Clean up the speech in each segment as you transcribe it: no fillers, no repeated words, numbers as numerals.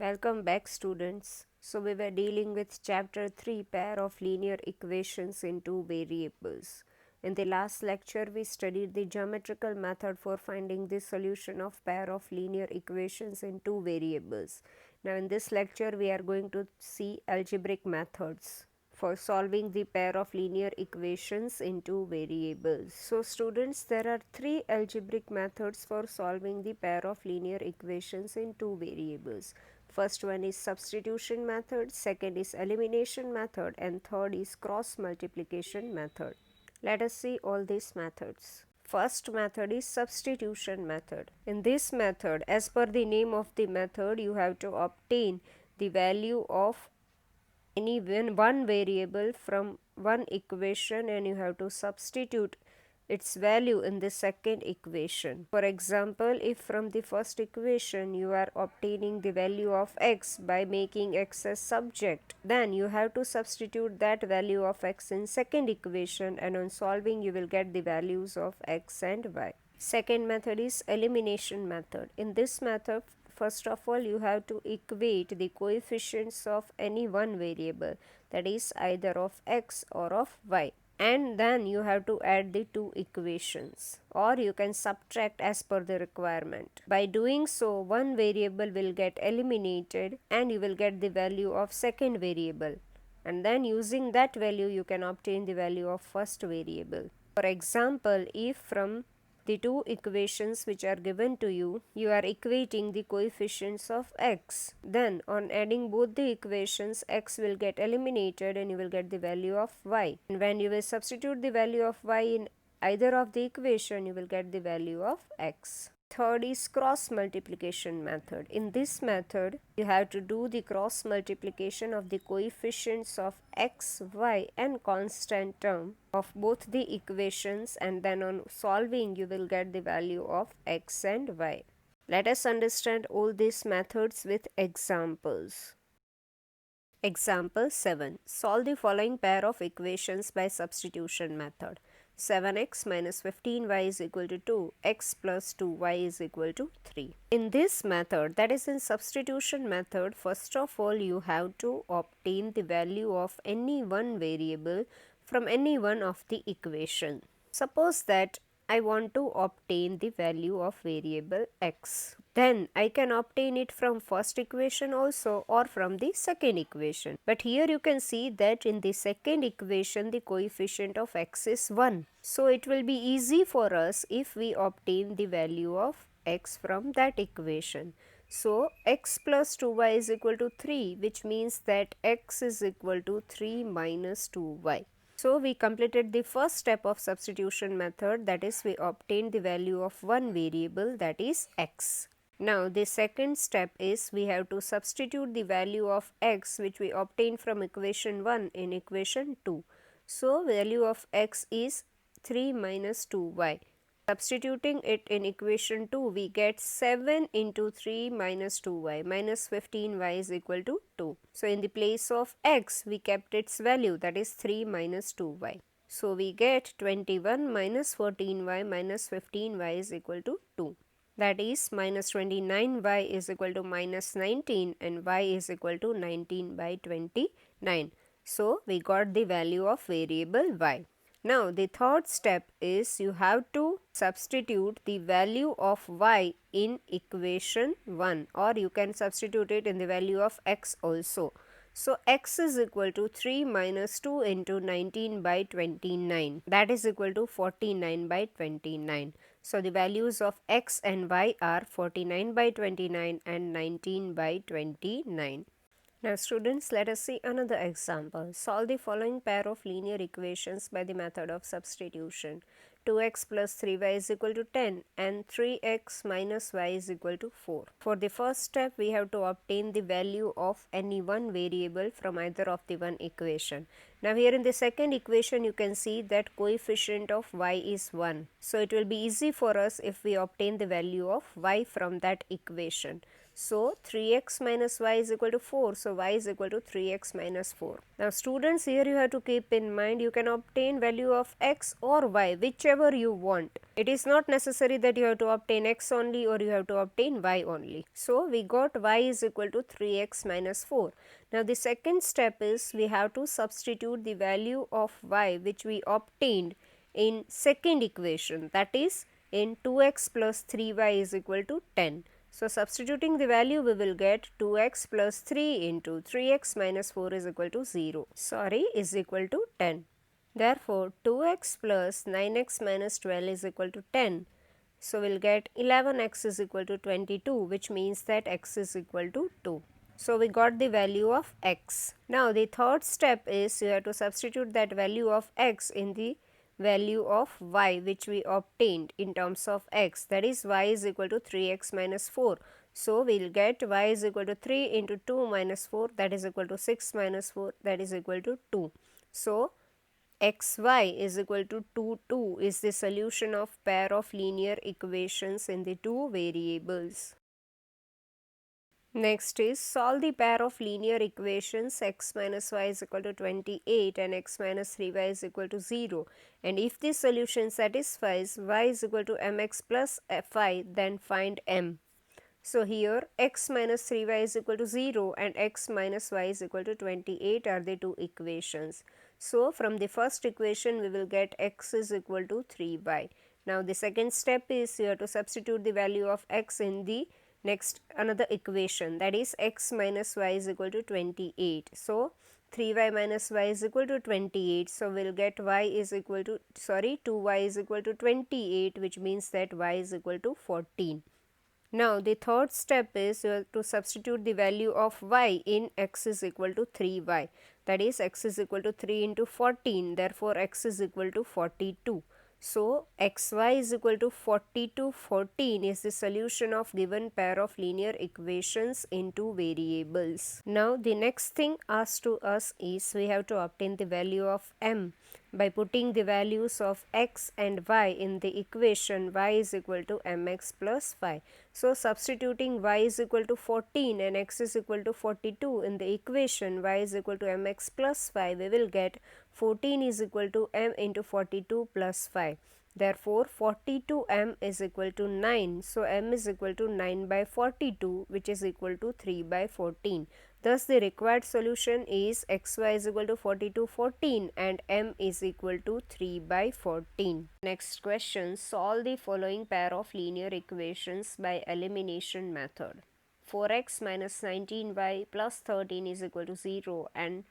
Welcome back, students. So we were dealing with chapter 3, pair of linear equations in two variables. In the last lecture we studied the geometrical method for finding the solution of pair of linear equations in two variables. Now in this lecture we are going to see algebraic methods for solving the pair of linear equations in two variables. So students, there are three algebraic methods for solving the pair of linear equations in two variables. First one is substitution method, second is elimination method, and third is cross multiplication method. Let us see all these methods. First method is substitution method. In this method, as per the name of the method, you have to obtain the value of any one variable from one equation and you have to substitute its value in the second equation. For example, if from the first equation you are obtaining the value of x by making x as subject, then you have to substitute that value of x in second equation, and on solving you will get the values of x and y. Second method is elimination method. In this method, first of all you have to equate the coefficients of any one variable, that is either of x or of y, and then you have to add the two equations, or you can subtract as per the requirement. By doing so, one variable will get eliminated and you will get the value of second variable, and then using that value you can obtain the value of first variable. For example, if from the two equations which are given to you, you are equating the coefficients of x. Then on adding both the equations, x will get eliminated and you will get the value of y. And when you will substitute the value of y in either of the equation, you will get the value of x. Third is cross multiplication method. In this method, you have to do the cross multiplication of the coefficients of x, y and constant term of both the equations, and then on solving you will get the value of x and y. Let us understand all these methods with examples. Example 7. Solve the following pair of equations by substitution method. 7x minus 15y is equal to 2, x plus 2y is equal to 3. In this method, that is in substitution method, first of all you have to obtain the value of any one variable from any one of the equation. Suppose that I want to obtain the value of variable x. Then I can obtain it from first equation also or from the second equation. But here you can see that in the second equation the coefficient of x is 1. So it will be easy for us if we obtain the value of x from that equation. So x plus 2y is equal to 3, which means that x is equal to 3 minus 2y. So we completed the first step of substitution method, that is we obtained the value of one variable, that is x. Now the second step is we have to substitute the value of x which we obtained from equation 1 in equation 2. So value of x is 3 minus 2y. Substituting it in equation 2, we get 7 into 3 minus 2y, minus 15y is equal to 2. So in the place of x, we kept its value, that is 3 minus 2y. So we get 21 minus 14y minus 15y is equal to 2. That is minus 29y is equal to minus 19 and y is equal to 19 by 29. So we got the value of variable y. Now the third step is you have to substitute the value of y in equation 1, or you can substitute it in the value of x also. So x is equal to 3 minus 2 into 19 by 29, that is equal to 49 by 29. So the values of x and y are 49 by 29 and 19 by 29. Now students, let us see another example. Solve the following pair of linear equations by the method of substitution. 2x plus 3y is equal to 10 and 3x minus y is equal to 4. For the first step, we have to obtain the value of any one variable from either of the one equation. Now here in the second equation, you can see that coefficient of y is 1. So it will be easy for us if we obtain the value of y from that equation. So 3x minus y is equal to 4. So y is equal to 3x minus 4. Now students, here you have to keep in mind you can obtain value of x or y, whichever you want. It is not necessary that you have to obtain x only or you have to obtain y only. So we got y is equal to 3x minus 4. Now the second step is we have to substitute the value of y which we obtained in second equation, that is in 2x plus 3y is equal to 10. So substituting the value, we will get 2x plus 3 into 3x minus 4 is equal to 0. Sorry, is equal to 10. Therefore 2x plus 9x minus 12 is equal to 10. So we'll get 11x is equal to 22, which means that x is equal to 2. So we got the value of x. Now the third step is you have to substitute that value of x in the value of y which we obtained in terms of x, that is y is equal to 3x minus 4. So we will get y is equal to 3 into 2 minus 4, that is equal to 6 minus 4, that is equal to 2. So xy is equal to 2, 2 is the solution of pair of linear equations in the two variables. Next is solve the pair of linear equations x minus y is equal to 28 and x minus 3y is equal to 0, and if this solution satisfies y is equal to mx plus fi, then find m. So here x minus 3y is equal to 0 and x minus y is equal to 28 are the two equations. So from the first equation we will get x is equal to 3y. Now the second step is you have to substitute the value of x in the next another equation, that is x minus y is equal to 28. So 3y minus y is equal to 28. So we'll get y is equal to 2y is equal to 28, which means that y is equal to 14. Now the third step is you have to substitute the value of y in x is equal to 3y, that is x is equal to 3 into 14, therefore x is equal to 42. So xy is equal to 42, 14 is the solution of given pair of linear equations in two variables. Now the next thing asked to us is we have to obtain the value of m by putting the values of x and y in the equation y is equal to mx plus phi. So substituting y is equal to 14 and x is equal to 42 in the equation y is equal to mx plus phi, we will get 14 is equal to m into 42 plus phi. Therefore 42m is equal to 9. So m is equal to 9 by 42, which is equal to 3 by 14. Thus the required solution is xy is equal to 42, 14 and m is equal to 3 by 14. Next question, solve the following pair of linear equations by elimination method. 4x minus 19y plus 13 is equal to 0 and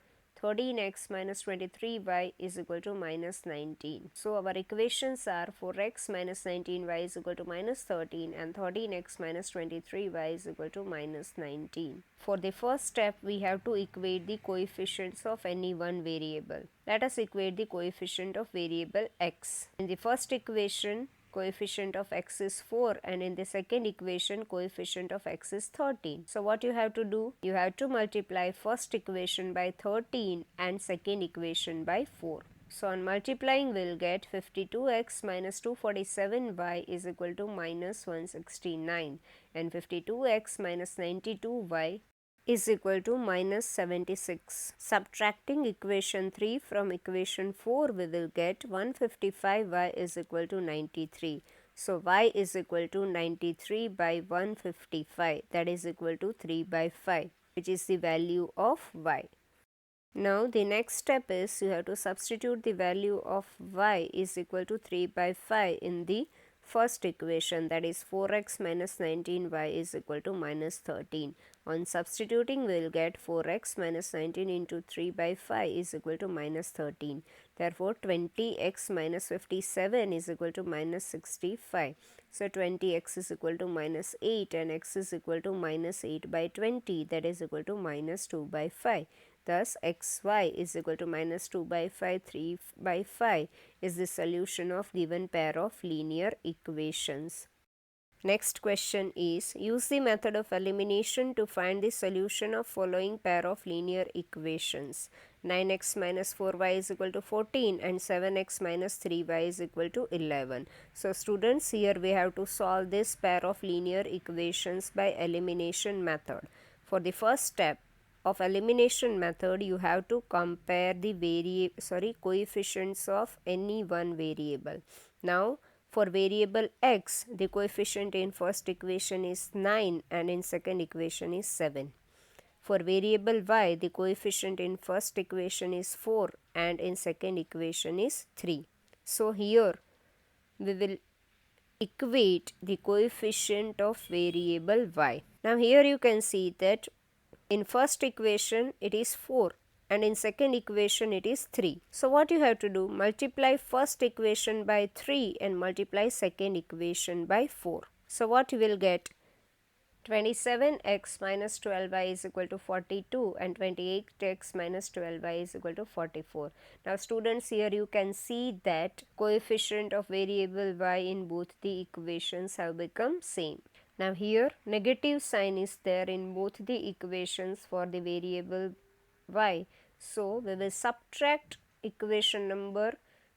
13x minus 23y is equal to minus 19. So our equations are 4x minus 19y is equal to minus 13 and 13x minus 23y is equal to minus 19. For the first step, we have to equate the coefficients of any one variable. Let us equate the coefficient of variable x. In the first equation, coefficient of x is 4 and in the second equation coefficient of x is 13. So what you have to do? You have to multiply first equation by 13 and second equation by 4. So on multiplying we will get 52x minus 247y is equal to minus 169 and 52x minus 92y is equal to minus 76. Subtracting equation 3 from equation 4, we will get 155y is equal to 93. So y is equal to 93 by 155, that is equal to 3 by 5, which is the value of y. Now the next step is you have to substitute the value of y is equal to 3 by 5 in the first equation, that is 4x minus 19y is equal to minus 13. On substituting we will get 4x minus 19 into 3 by 5 is equal to minus 13. Therefore 20x minus 57 is equal to minus 65. So 20x is equal to minus 8 and x is equal to minus 8 by 20, that is equal to minus 2 by 5. Thus xy is equal to minus 2 by 5, 3 by 5 is the solution of given pair of linear equations. Next question is, use the method of elimination to find the solution of following pair of linear equations. 9x minus 4y is equal to 14 and 7x minus 3y is equal to 11. So students, here we have to solve this pair of linear equations by elimination method. For the first step of elimination method, you have to compare the coefficients of any one variable. Now for variable x, the coefficient in first equation is 9 and in second equation is 7. For variable y, the coefficient in first equation is 4 and in second equation is 3. So here we will equate the coefficient of variable y. Now here you can see that in first equation it is 4 and in second equation it is 3. So what you have to do, multiply first equation by 3 and multiply second equation by 4. So what you will get, 27x minus 12y is equal to 42 and 28x minus 12y is equal to 44. Now students, here you can see that coefficient of variable y in both the equations have become same. Now here negative sign is there in both the equations for the variable y. So we will subtract equation number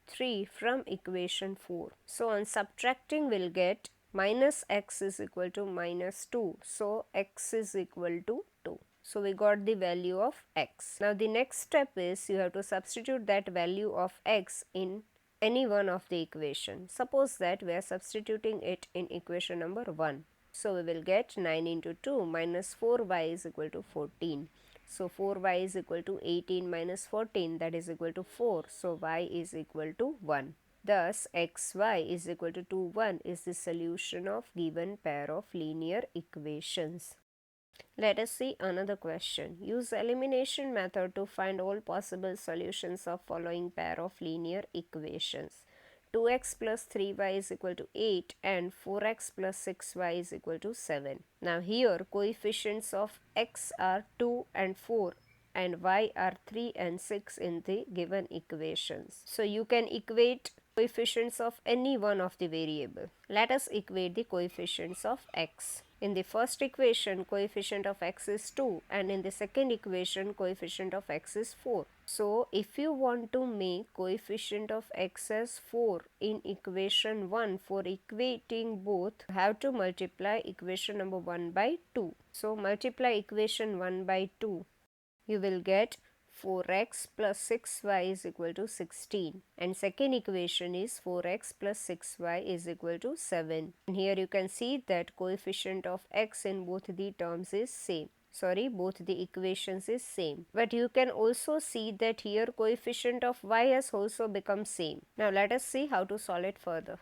3 from equation 4. So on subtracting we will get minus x is equal to minus 2. So x is equal to 2. So we got the value of x. Now the next step is you have to substitute that value of x in any one of the equation. Suppose that we are substituting it in equation number 1. So we will get 9 into 2 minus 4y is equal to 14. So 4y is equal to 18 minus 14, that is equal to 4. So y is equal to 1. Thus xy is equal to 2, 1 is the solution of given pair of linear equations. Let us see another question. Use elimination method to find all possible solutions of following pair of linear equations. 2x plus 3y is equal to 8 and 4x plus 6y is equal to 7. Now here coefficients of x are 2 and 4 and y are 3 and 6 in the given equations. So you can equate coefficients of any one of the variable. Let us equate the coefficients of x. In the first equation, coefficient of x is 2 and in the second equation, coefficient of x is 4. So if you want to make coefficient of x as 4 in equation 1, for equating both, you have to multiply equation number 1 by 2. So multiply equation 1 by 2. You will get 4x plus 6y is equal to 16 and second equation is 4x plus 6y is equal to 7. And here you can see that coefficient of x in both the terms is same. Both the equations is same. But you can also see that here coefficient of y has also become same. Now let us see how to solve it further.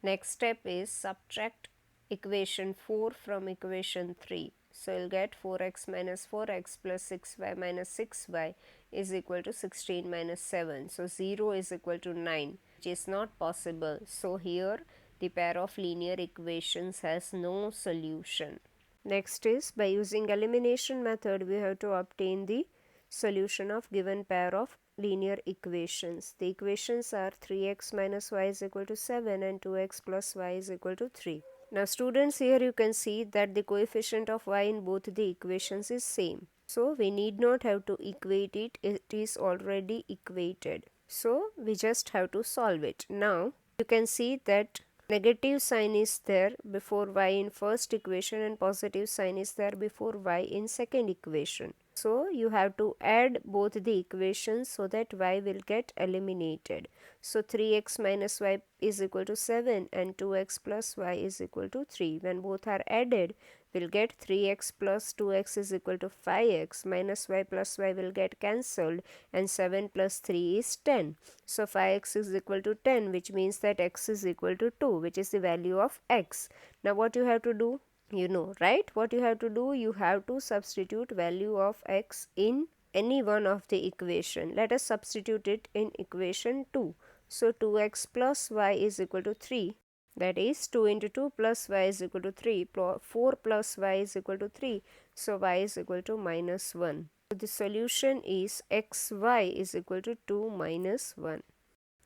Next step is subtract equation 4 from equation 3. So you'll get 4x minus 4x plus 6y minus 6y is equal to 16 minus 7. So 0 is equal to 9, which is not possible. So here the pair of linear equations has no solution. Next is, by using elimination method, we have to obtain the solution of given pair of linear equations. The equations are 3x minus y is equal to 7 and 2x plus y is equal to 3. Now students, here you can see that the coefficient of y in both the equations is same. So we need not have to equate it, it is already equated. So we just have to solve it. Now you can see that negative sign is there before y in first equation and positive sign is there before y in second equation. So you have to add both the equations so that y will get eliminated. So 3x minus y is equal to 7 and 2x plus y is equal to 3. When both are added, we'll get 3x plus 2x is equal to 5x, minus y plus y will get cancelled and 7 plus 3 is 10. So 5x is equal to 10, which means that x is equal to 2, which is the value of x. Now what you have to do? You know, right? What you have to do? You have to substitute value of x in any one of the equation. Let us substitute it in equation 2. So 2x plus y is equal to 3. That is 2 into 2 plus y is equal to 3. 4 plus y is equal to 3. So y is equal to minus 1. So the solution is xy is equal to 2 minus 1.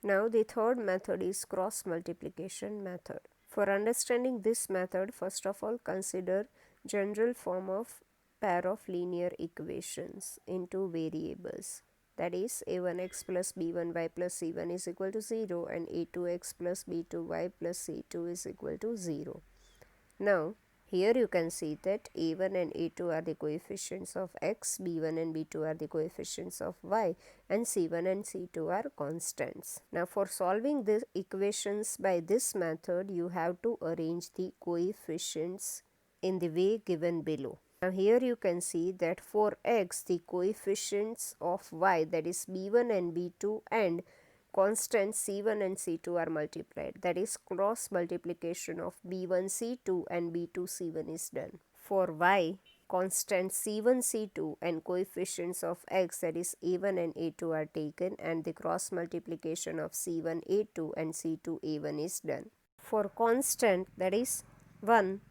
Now the third method is cross multiplication method. For understanding this method, first of all consider general form of pair of linear equations into variables. That is a1x plus b1y plus c1 is equal to 0 and a2x plus b2y plus c2 is equal to 0. Now, here you can see that a1 and a2 are the coefficients of x, b1 and b2 are the coefficients of y, and c1 and c2 are constants. Now, for solving the equations by this method, you have to arrange the coefficients in the way given below. Now, here you can see that for x, the coefficients of y, that is b1 and b2, and constants c1 and c2 are multiplied. That is, cross multiplication of b1 c2 and b2 c1 is done. For y, constants c1 c2 and coefficients of x, that is a1 and a2, are taken, and the cross multiplication of c1 a2 and c2 a1 is done. For constant, that is 1,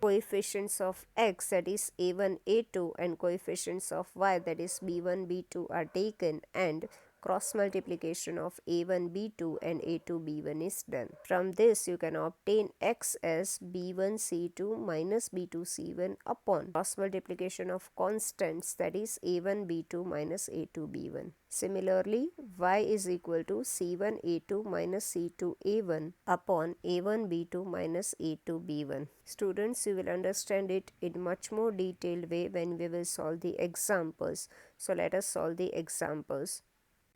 coefficients of x, that is a1 a2, and coefficients of y, that is b1 b2, are taken, and cross multiplication of a1 b2 and a2 b1 is done. From this you can obtain x as b1 c2 minus b2 c1 upon cross multiplication of constants, that is a1 b2 minus a2 b1. Similarly, y is equal to c1 a2 minus c2 a1 upon a1 b2 minus a2 b1. Students, you will understand it in much more detailed way when we will solve the examples. So let us solve the examples.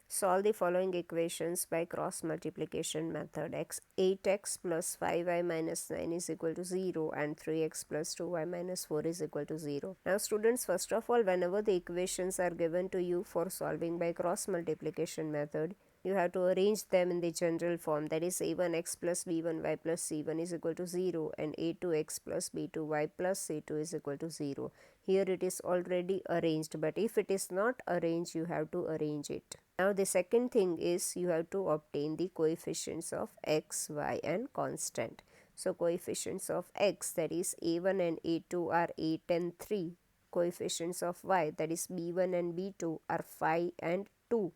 Solve the following equations by cross multiplication method. 8x plus 5y minus 9 is equal to 0 and 3x plus 2y minus 4 is equal to 0. Now students, first of all, whenever the equations are given to you for solving by cross multiplication method, you have to arrange them in the general form, that is a1x plus b1y plus c1 is equal to 0 and a2x plus b2y plus c2 is equal to 0. Here it is already arranged, but if it is not arranged, you have to arrange it. Now the second thing is you have to obtain the coefficients of x, y and constant. So coefficients of x, that is a1 and a2, are 8 and 3. Coefficients of y, that is b1 and b2, are 5 and 2.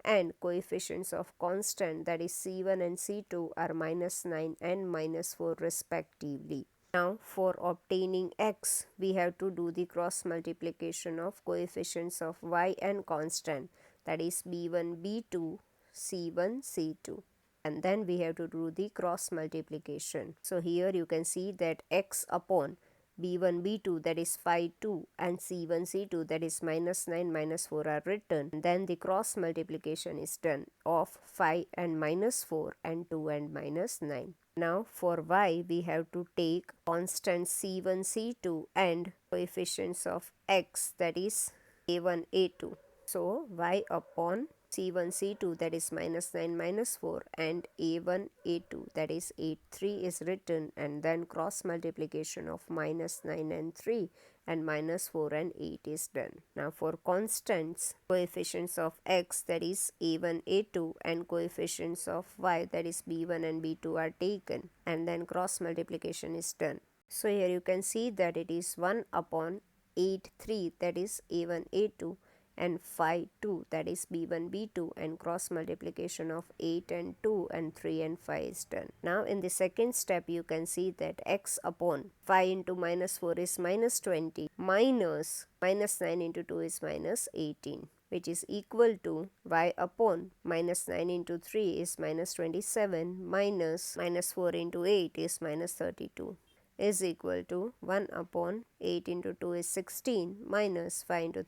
And coefficients of constant, that is c1 and c2, are minus 9 and minus 4 respectively. Now for obtaining x, we have to do the cross multiplication of coefficients of y and constant, that is b1 b2 c1 c2, and then we have to do the cross multiplication. So here you can see that x upon b1 b2, that is 5 2, and c1 c2, that is minus 9 minus 4, are written. And then the cross multiplication is done of 5 and minus 4 and 2 and minus 9. Now for y, we have to take constant c1 c2 and coefficients of x, that is a1 a2. So y upon c1 c2, that is minus 9 minus 4, and a1 a2, that is 8 3 is written, and then cross multiplication of minus 9 and 3 and minus 4 and 8 is done. Now for constants, coefficients of x, that is a1 a2, and coefficients of y, that is b1 and b2, are taken, and then cross multiplication is done. So here you can see that it is 1 upon 8 3, that is a1 a2, and 5 2, that is b1 b2, and cross multiplication of 8 and 2 and 3 and 5 is done. Now in the second step you can see that x upon 5 into minus 4 is minus 20, minus 9 into 2 is minus 18, which is equal to y upon minus 9 into 3 is minus 27, minus 4 into 8 is minus 32, is equal to 1 upon 8 into 2 is 16, minus 5 into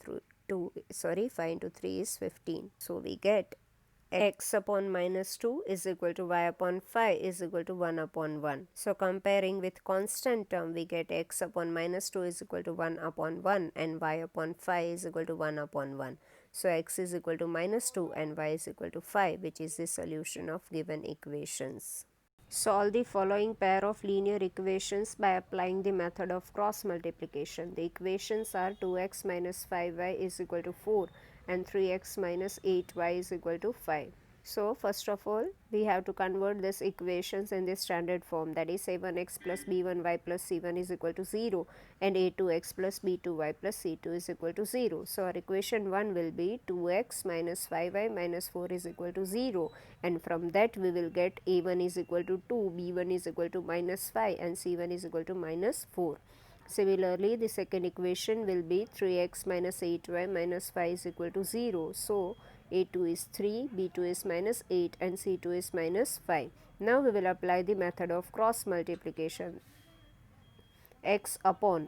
3 is 15. So we get x upon minus 2 is equal to y upon 5 is equal to 1 upon 1. So comparing with constant term, we get x upon minus 2 is equal to 1 upon 1 and y upon 5 is equal to 1 upon 1. So x is equal to minus 2 and y is equal to 5, which is the solution of given equations. Solve the following pair of linear equations by applying the method of cross multiplication. The equations are 2x minus 5y is equal to 4 and 3x minus 8y is equal to 5. So first of all, we have to convert this equations in the standard form, that is a1x plus b1y plus c1 is equal to 0 and a2x plus b2y plus c2 is equal to 0. So our equation 1 will be 2x minus 5y minus 4 is equal to 0, and from that we will get a1 is equal to 2, b1 is equal to minus 5 and c1 is equal to minus 4. Similarly, the second equation will be 3x minus 8y minus 5 is equal to 0. So a2 is 3, b2 is minus 8 and c2 is minus 5. Now we will apply the method of cross multiplication. X upon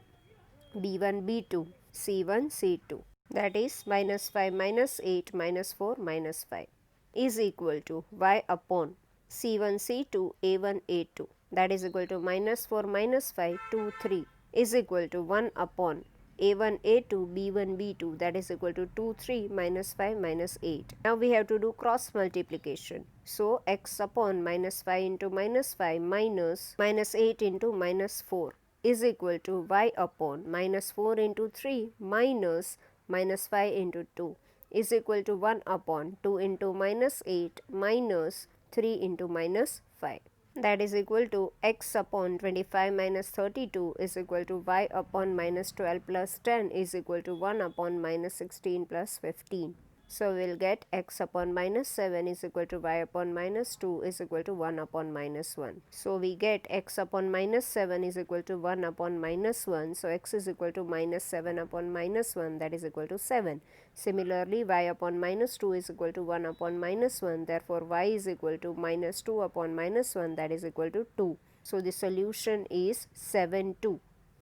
b1 b2 c1 c2, that is minus 5 minus 8 minus 4 minus 5 is equal to y upon c1 c2 a1 a2, that is equal to minus 4 minus 5 2 3 is equal to 1 upon a1 a2 b1 b2, that is equal to 2 3 minus 5 minus 8. Now we have to do cross multiplication. So x upon minus 5 into minus 5 minus 8 into minus 4 is equal to y upon minus 4 into 3 minus 5 into 2 is equal to 1 upon 2 into minus 8 minus 3 into minus 5. That is equal to x upon 25 minus 32 is equal to y upon minus 12 plus 10 is equal to 1 upon minus 16 plus 15. So we will get x upon minus 7 is equal to y upon minus 2 is equal to 1 upon minus 1. So we get x upon minus 7 is equal to 1 upon minus 1. So x is equal to minus 7 upon minus 1, that is equal to 7. Similarly, y upon minus 2 is equal to 1 upon minus 1. Therefore, y is equal to minus 2 upon minus 1, that is equal to 2. So the solution is 7 2.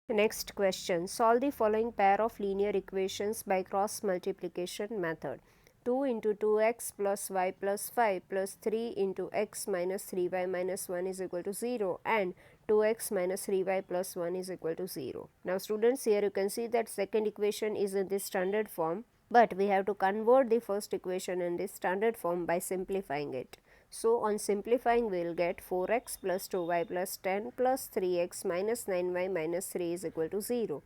Next question. Solve the following pair of linear equations by cross multiplication method. 2 into 2x plus y plus 5 plus 3 into x minus 3y minus 1 is equal to 0 and 2x minus 3y plus 1 is equal to 0. Now students, here you can see that second equation is in the standard form, but we have to convert the first equation in this standard form by simplifying it. So on simplifying, we will get 4x plus 2y plus 10 plus 3x minus 9y minus 3 is equal to 0.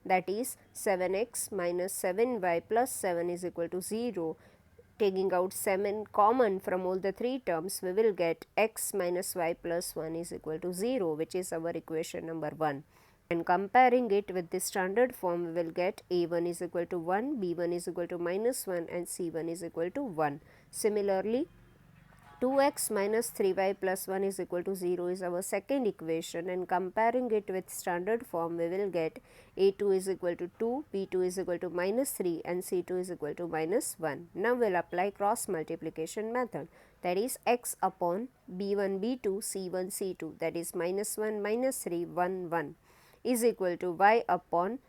That is 7x minus 7y plus 7 is equal to 0. Taking out 7 common from all the three terms, we will get x minus y plus 1 is equal to 0, which is our equation number 1. And comparing it with the standard form, we will get a1 is equal to 1, b1 is equal to minus 1 and c1 is equal to 1. Similarly, 2x minus 3y plus 1 is equal to 0 is our second equation, and comparing it with standard form, we will get a2 is equal to 2, b2 is equal to minus 3 and c2 is equal to minus 1. Now we will apply cross multiplication method, that is x upon b1 b2 c1 c2, that is minus 1 minus 3 1 1 is equal to y upon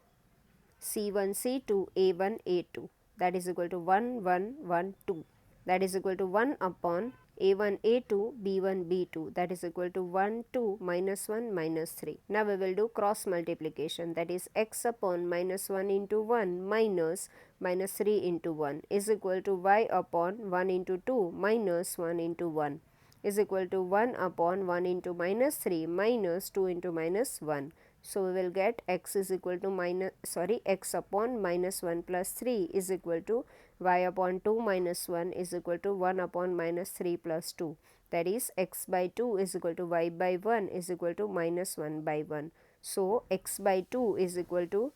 c1 c2 a1 a2, that is equal to 1 1 1 2, that is equal to 1 upon a1 a2 b1 b2, that is equal to 1 2 minus 1 minus 3. Now we will do cross multiplication, that is x upon minus 1 into 1 minus 3 into 1 is equal to y upon 1 into 2 minus 1 into 1 is equal to 1 upon 1 into minus 3 minus 2 into minus 1. So we will get x is equal to x upon minus 1 plus 3 is equal to y upon 2 minus 1 is equal to 1 upon minus 3 plus 2. That is x by 2 is equal to y by 1 is equal to minus 1 by 1. So x by 2 is equal to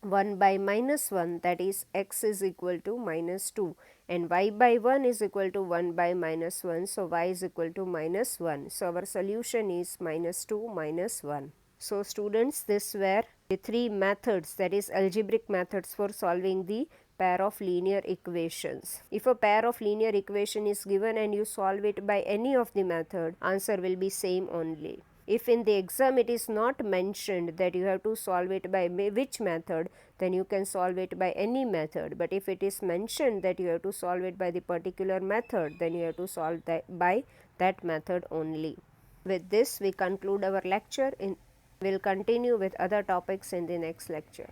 1 by minus 1, that is x is equal to minus 2, and y by 1 is equal to 1 by minus 1. So y is equal to minus 1. So our solution is minus 2 minus 1. So students, these were the three methods, that is algebraic methods for solving the pair of linear equations. If a pair of linear equation is given and you solve it by any of the method, answer will be same only. If in the exam it is not mentioned that you have to solve it by which method, then you can solve it by any method. But if it is mentioned that you have to solve it by the particular method, then you have to solve that by that method only. With this, we conclude our lecture. We'll continue with other topics in the next lecture.